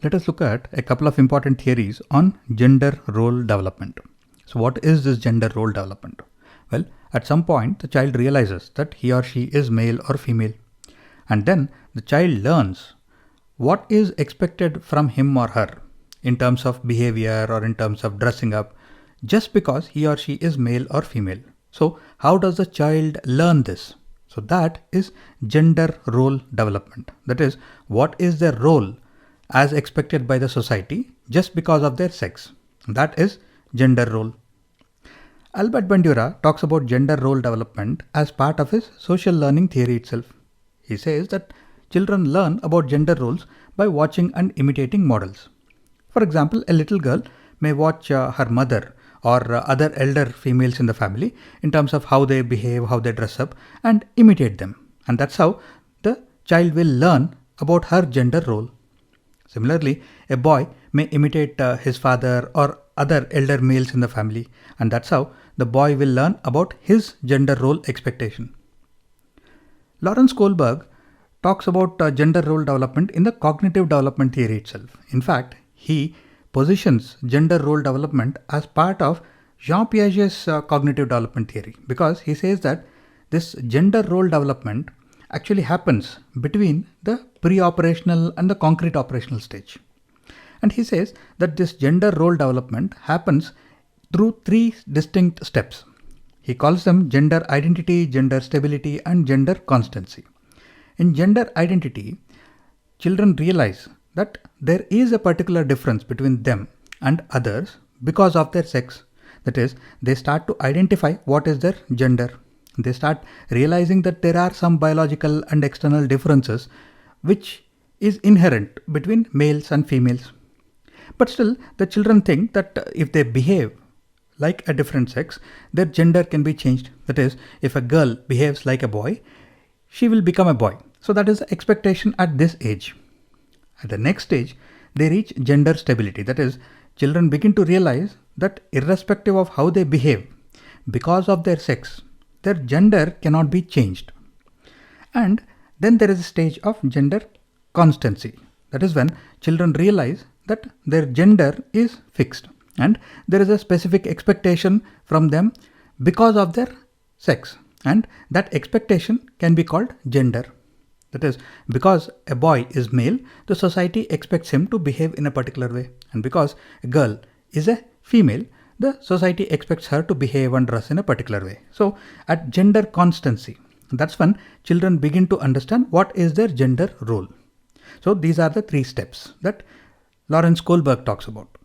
Let us look at a couple of important theories on gender role development. So what is this gender role development? Well, at some point the child realizes that he or she is male or female, and then the child learns what is expected from him or her in terms of behavior or in terms of dressing up just because he or she is male or female. So how does the child learn this? So that is gender role development. That is, what is their role as expected by the society just because of their sex. That is gender role. Albert Bandura talks about gender role development as part of his social learning theory itself. He says that children learn about gender roles by watching and imitating models. For example, a little girl may watch her mother or other elder females in the family in terms of how they behave, how they dress up, and imitate them. And that's how the child will learn about her gender role. Similarly, a boy may imitate his father or other elder males in the family, and that's how the boy will learn about his gender role expectation. Lawrence Kohlberg talks about gender role development in the cognitive development theory itself. In fact, he positions gender role development as part of Jean Piaget's cognitive development theory, because he says that this gender role development actually happens between the pre-operational and the concrete operational stage. And he says that this gender role development happens through three distinct steps. He calls them gender identity, gender stability, and gender constancy. In gender identity, children realize that there is a particular difference between them and others because of their sex. That is, they start to identify what is their gender. They start realizing that there are some biological and external differences which is inherent between males and females. But still, the children think that if they behave like a different sex, their gender can be changed. That is, if a girl behaves like a boy, she will become a boy. So that is the expectation at this age. At the next stage, they reach gender stability. That is, children begin to realize that irrespective of how they behave, because of their sex, their gender cannot be changed. And then there is a stage of gender constancy. That is when children realize that their gender is fixed and there is a specific expectation from them because of their sex, and that expectation can be called gender. That is, because a boy is male, the society expects him to behave in a particular way, and because a girl is a female, the society expects her to behave and dress in a particular way. So at gender constancy, that's when children begin to understand what is their gender role. So these are the three steps that Lawrence Kohlberg talks about.